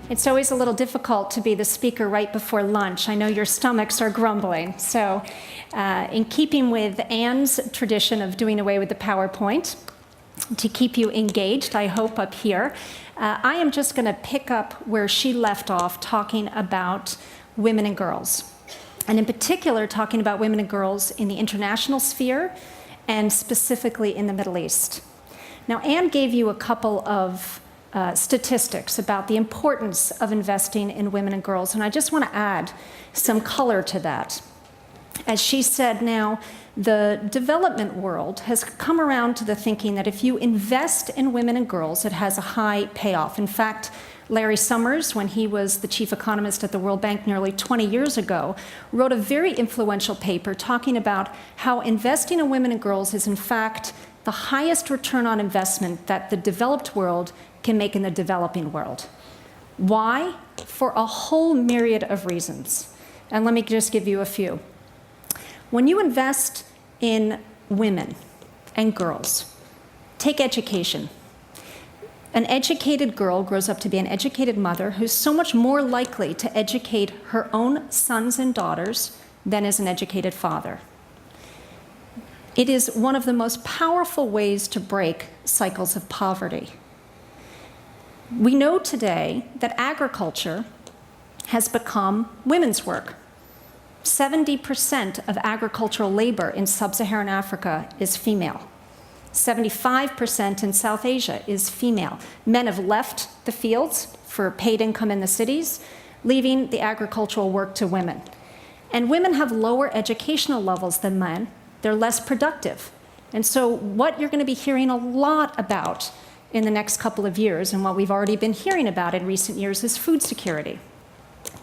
It's always a little difficult to be the speaker right before lunch. I know your stomachs are grumbling. So in keeping with Anne's tradition of doing away with the PowerPoint, to keep you engaged, I hope, up here, I am just going to pick up where she left off talking about women and girls. And in particular, talking about women and girls in the international sphere and specifically in the Middle East. Now, Anne gave you a couple of statistics about the importance of investing in women and girls, and I just want to add some color to that. As she said, now, the development world has come around to the thinking that if you invest in women and girls, it has a high payoff. In fact, Larry Summers, when he was the chief economist at the World Bank nearly 20 years ago, wrote a very influential paper talking about how investing in women and girls is, in fact, the highest return on investment that the developed world can make in the developing world. Why? For a whole myriad of reasons. And let me just give you a few. When you invest in women and girls, take education. An educated girl grows up to be an educated mother who's so much more likely to educate her own sons and daughters than is an educated father. It is one of the most powerful ways to break cycles of poverty. We know today that agriculture has become women's work. 70% of agricultural labor in sub-Saharan Africa is female. 75% in South Asia is female. Men have left the fields for paid income in the cities, leaving the agricultural work to women. And women have lower educational levels than men. They're less productive. And so what you're going to be hearing a lot about in the next couple of years, and what we've already been hearing about in recent years, is food security.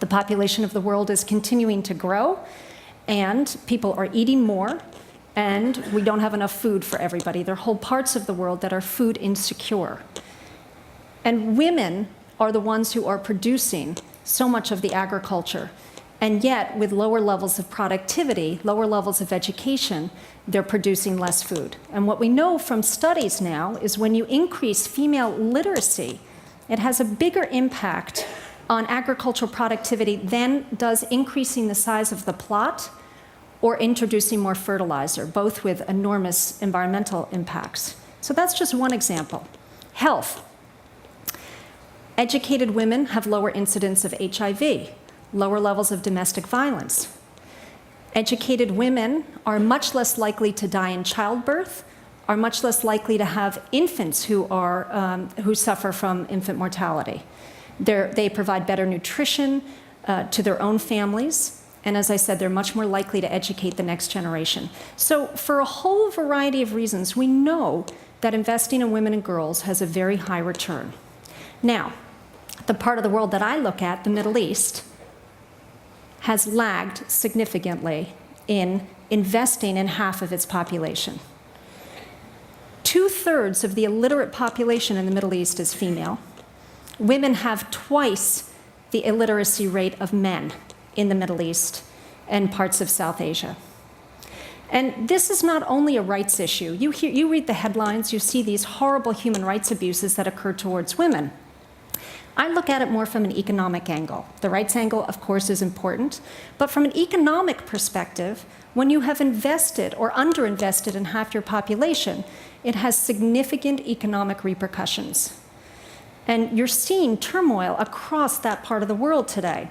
The population of the world is continuing to grow, and people are eating more, and we don't have enough food for everybody. There are whole parts of the world that are food insecure. And women are the ones who are producing so much of the agriculture. And yet, with lower levels of productivity, lower levels of education, they're producing less food. And what we know from studies now is when you increase female literacy, it has a bigger impact on agricultural productivity than does increasing the size of the plot or introducing more fertilizer, both with enormous environmental impacts. So that's just one example. Health. Educated women have lower incidence of HIV, lower levels of domestic violence. Educated women are much less likely to die in childbirth, are much less likely to have infants who suffer from infant mortality. They provide better nutrition to their own families, and as I said, they're much more likely to educate the next generation. So for a whole variety of reasons, we know that investing in women and girls has a very high return. Now, the part of the world that I look at, the Middle East, has lagged significantly in investing in half of its population. 2/3 of the illiterate population in the Middle East is female. Women have twice the illiteracy rate of men in the Middle East and parts of South Asia. And this is not only a rights issue. You read the headlines, you see these horrible human rights abuses that occur towards women. I look at it more from an economic angle. The rights angle, of course, is important, but from an economic perspective, when you have invested or underinvested in half your population, it has significant economic repercussions. And you're seeing turmoil across that part of the world today.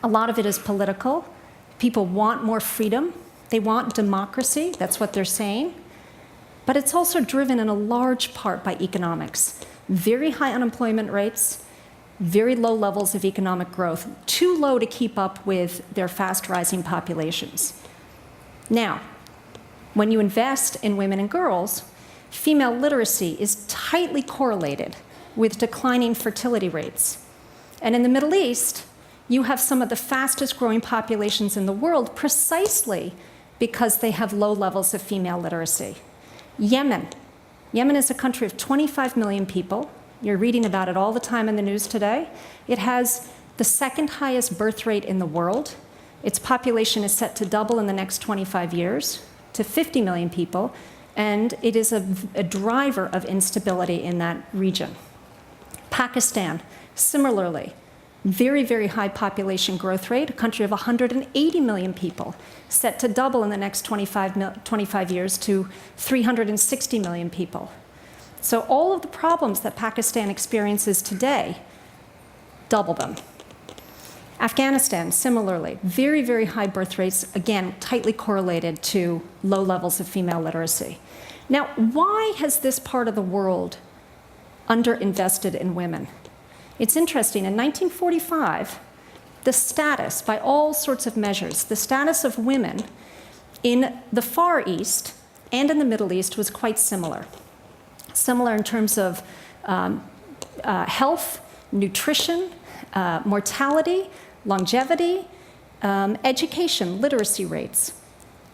A lot of it is political. People want more freedom. They want democracy. That's what they're saying. But it's also driven in a large part by economics. Very high unemployment rates, very low levels of economic growth, too low to keep up with their fast-rising populations. Now, when you invest in women and girls, female literacy is tightly correlated with declining fertility rates. And in the Middle East, you have some of the fastest growing populations in the world precisely because they have low levels of female literacy. Yemen. Yemen is a country of 25 million people. You're reading about it all the time in the news today. It has the second highest birth rate in the world. Its population is set to double in the next 25 years to 50 million people, and it is a driver of instability in that region. Pakistan, similarly, very, very high population growth rate, a country of 180 million people, set to double in the next 25 years to 360 million people. So all of the problems that Pakistan experiences today, double them. Afghanistan, similarly, very, very high birth rates, again, tightly correlated to low levels of female literacy. Now, why has this part of the world underinvested in women? It's interesting. In 1945, the status, by all sorts of measures, the status of women in the Far East and in the Middle East was quite similar. Similar in terms of health, nutrition, mortality, longevity, education, literacy rates.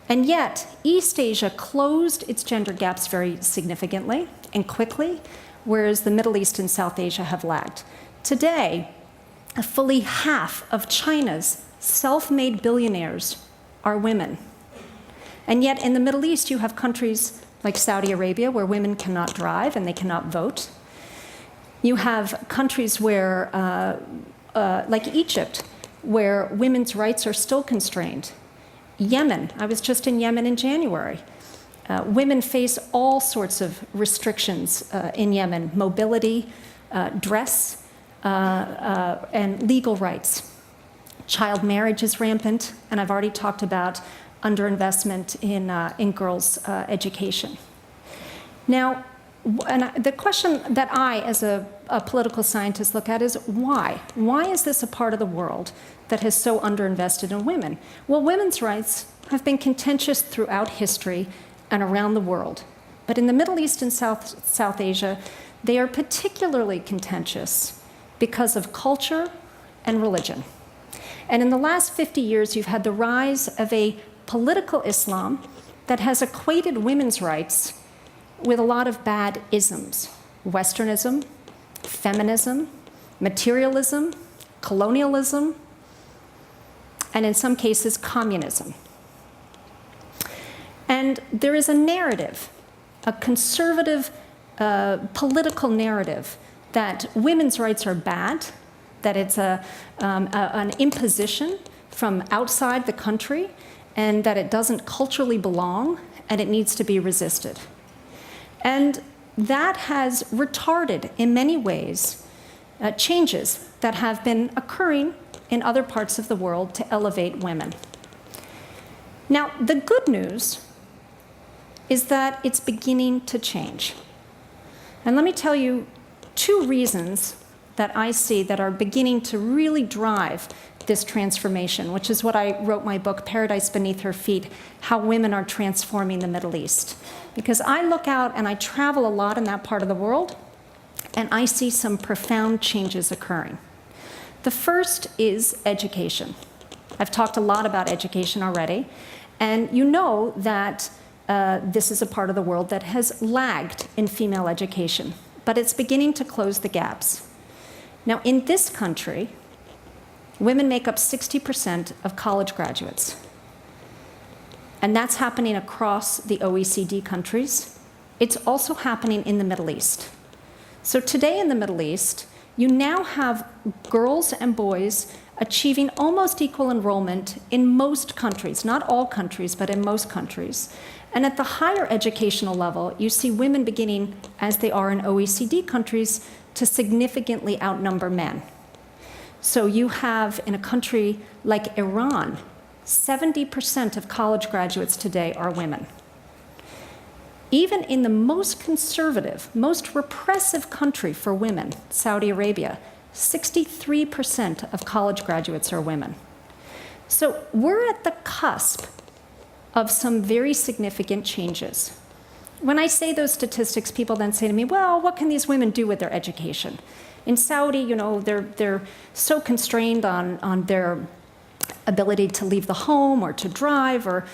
And yet, East Asia closed its gender gaps very significantly and quickly, whereas the Middle East and South Asia have lagged. Today, fully half of China's self-made billionaires are women. And yet, in the Middle East, you have countries like Saudi Arabia, where women cannot drive and they cannot vote. You have countries where, like Egypt, where women's rights are still constrained. Yemen, I was just in Yemen in January. Women face all sorts of restrictions in Yemen, mobility, dress, and legal rights. Child marriage is rampant, and I've already talked about underinvestment in girls' education. Now, the question that I, as a political scientist, look at is why? Why is this a part of the world that has so underinvested in women? Well, women's rights have been contentious throughout history and around the world. But in the Middle East and South Asia, they are particularly contentious because of culture and religion. And in the last 50 years, you've had the rise of a political Islam that has equated women's rights with a lot of bad isms: Westernism, feminism, materialism, colonialism, and in some cases, communism. And there is a narrative, a conservative political narrative, that women's rights are bad, that it's an imposition from outside the country, and that it doesn't culturally belong, and it needs to be resisted. And that has retarded, in many ways, changes that have been occurring in other parts of the world to elevate women. Now, the good news is that it's beginning to change. And let me tell you two reasons that I see that are beginning to really drive this transformation, which is what I wrote my book, Paradise Beneath Her Feet, How Women Are Transforming the Middle East. Because I look out and I travel a lot in that part of the world, and I see some profound changes occurring. The first is education. I've talked a lot about education already, and you know that this is a part of the world that has lagged in female education, but it's beginning to close the gaps. Now, in this country, women make up 60% of college graduates. And that's happening across the OECD countries. It's also happening in the Middle East. So today in the Middle East, you now have girls and boys achieving almost equal enrollment in most countries, not all countries, but in most countries. And at the higher educational level, you see women beginning, as they are in OECD countries, to significantly outnumber men. So you have, in a country like Iran, 70% of college graduates today are women. Even in the most conservative, most repressive country for women, Saudi Arabia, 63% of college graduates are women. So we're at the cusp of some very significant changes. When I say those statistics, people then say to me, well, what can these women do with their education? In Saudi, you know, they're so constrained on their ability to leave the home or to drive, or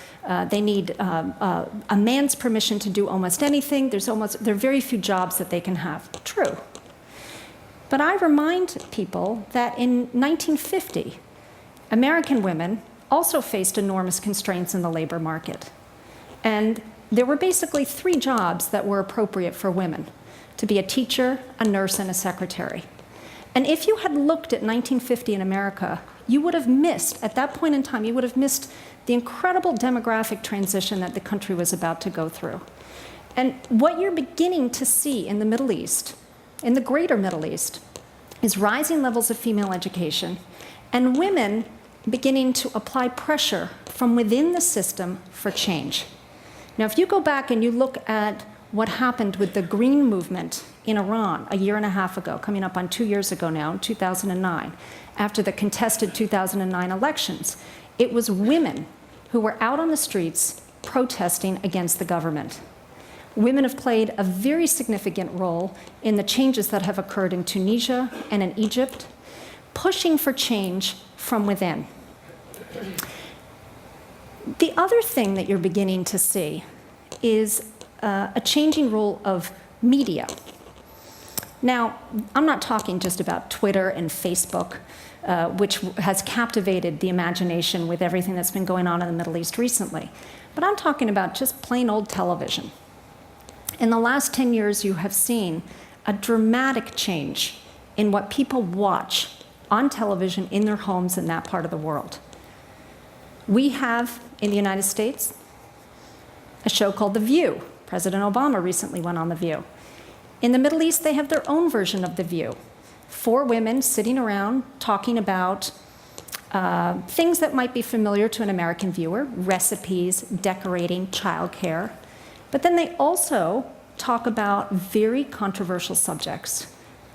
they need a man's permission to do almost anything. There are very few jobs that they can have. True. But I remind people that in 1950, American women also faced enormous constraints in the labor market. And there were basically 3 jobs that were appropriate for women: to be a teacher, a nurse, and a secretary. And if you had looked at 1950 in America, you would have missed, at that point in time, you would have missed the incredible demographic transition that the country was about to go through. And what you're beginning to see in the Middle East, in the greater Middle East, is rising levels of female education and women beginning to apply pressure from within the system for change. Now, if you go back and you look at what happened with the Green Movement in Iran a year and a half ago, coming up on 2 years ago now, in 2009, after the contested 2009 elections, it was women who were out on the streets protesting against the government. Women have played a very significant role in the changes that have occurred in Tunisia and in Egypt, pushing for change from within. The other thing that you're beginning to see is a changing role of media. Now, I'm not talking just about Twitter and Facebook, which has captivated the imagination with everything that's been going on in the Middle East recently, but I'm talking about just plain old television. In the last 10 years, you have seen a dramatic change in what people watch on television in their homes in that part of the world. We have, in the United States, a show called The View. President Obama recently went on The View. In the Middle East, they have their own version of The View. 4 women sitting around talking about things that might be familiar to an American viewer, recipes, decorating, childcare. But then they also talk about very controversial subjects: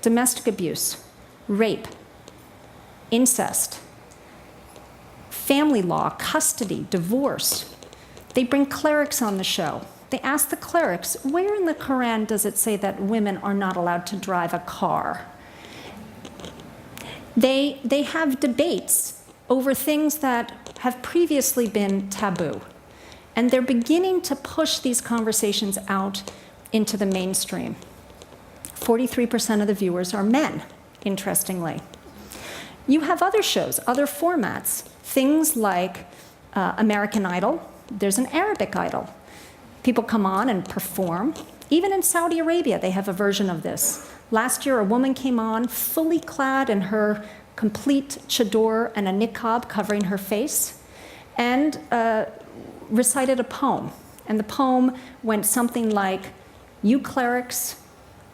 domestic abuse, rape, incest, family law, custody, divorce. They bring clerics on the show. They ask the clerics, where in the Quran does it say that women are not allowed to drive a car? They have debates over things that have previously been taboo. And they're beginning to push these conversations out into the mainstream. 43% of the viewers are men, interestingly. You have other shows, other formats, things like American Idol. There's an Arabic Idol. People come on and perform. Even in Saudi Arabia, they have a version of this. Last year, a woman came on fully clad in her complete chador and a niqab covering her face, and recited a poem. And the poem went something like, you clerics,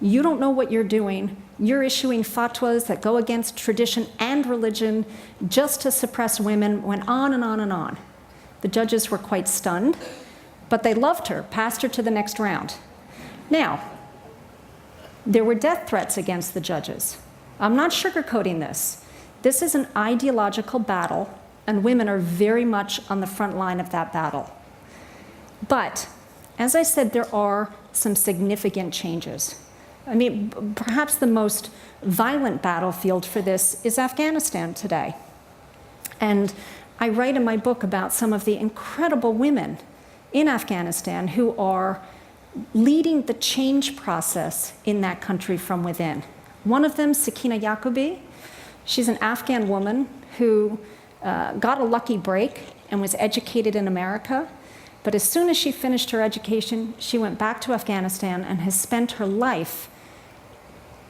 you don't know what you're doing. You're issuing fatwas that go against tradition and religion just to suppress women. Went on and on and on. The judges were quite stunned, but they loved her, passed her to the next round. Now, there were death threats against the judges. I'm not sugarcoating this. This is an ideological battle, and women are very much on the front line of that battle. But, as I said, there are some significant changes. I mean, perhaps the most violent battlefield for this is Afghanistan today. And I write in my book about some of the incredible women in Afghanistan who are leading the change process in that country from within. One of them, Sakina Yaqubi, she's an Afghan woman who got a lucky break and was educated in America. But as soon as she finished her education, she went back to Afghanistan and has spent her life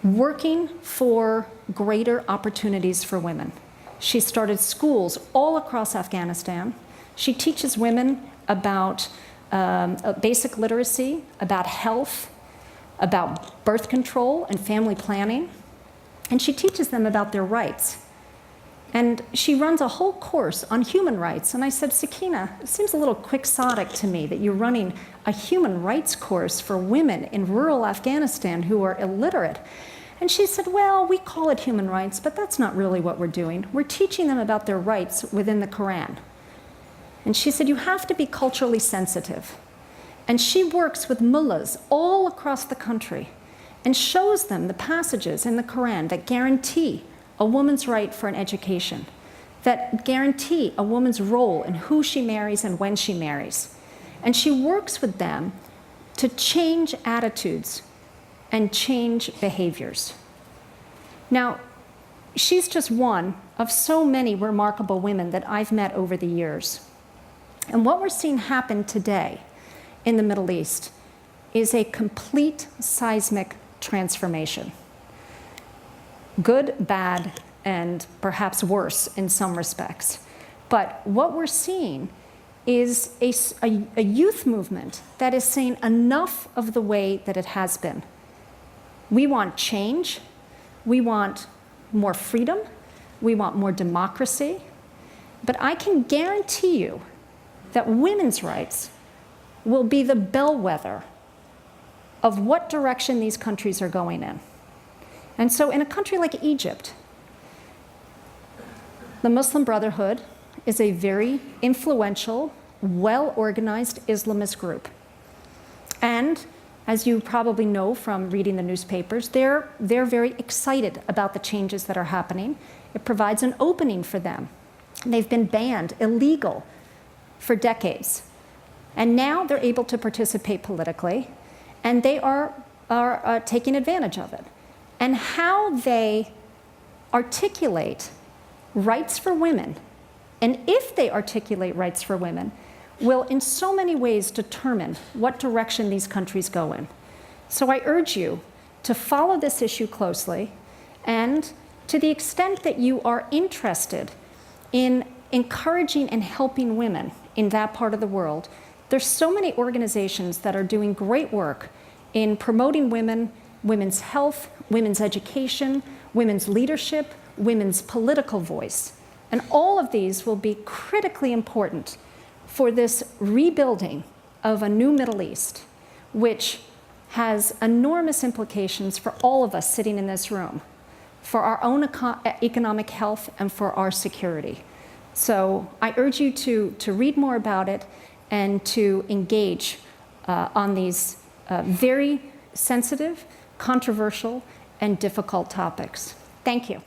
working for greater opportunities for women. She started schools all across Afghanistan. She teaches women about basic literacy, about health, about birth control and family planning. And she teaches them about their rights. And she runs a whole course on human rights. And I said, Sakina, it seems a little quixotic to me that you're running a human rights course for women in rural Afghanistan who are illiterate. And she said, well, we call it human rights, but that's not really what we're doing. We're teaching them about their rights within the Quran. And she said, you have to be culturally sensitive. And she works with mullahs all across the country and shows them the passages in the Quran that guarantee a woman's right for an education, that guarantee a woman's role in who she marries and when she marries. And she works with them to change attitudes and change behaviors. Now, she's just one of so many remarkable women that I've met over the years. And what we're seeing happen today in the Middle East is a complete seismic transformation. good, bad, and perhaps worse in some respects. But what we're seeing is a youth movement that is saying enough of the way that it has been. We want change. We want more freedom. We want more democracy. But I can guarantee you that women's rights will be the bellwether of what direction these countries are going in. And so in a country like Egypt, the Muslim Brotherhood is a very influential, well-organized Islamist group. And as you probably know from reading the newspapers, they're very excited about the changes that are happening. It provides an opening for them. They've been banned, illegal, for decades. And now they're able to participate politically, and they are taking advantage of it. And how they articulate rights for women, and if they articulate rights for women, will in so many ways determine what direction these countries go in. So I urge you to follow this issue closely, and to the extent that you are interested in encouraging and helping women in that part of the world, there's so many organizations that are doing great work in promoting women, women's health, women's education, women's leadership, women's political voice. And all of these will be critically important for this rebuilding of a new Middle East, which has enormous implications for all of us sitting in this room, for our own economic health and for our security. So I urge you to read more about it and to engage on these very sensitive, controversial, and difficult topics. Thank you.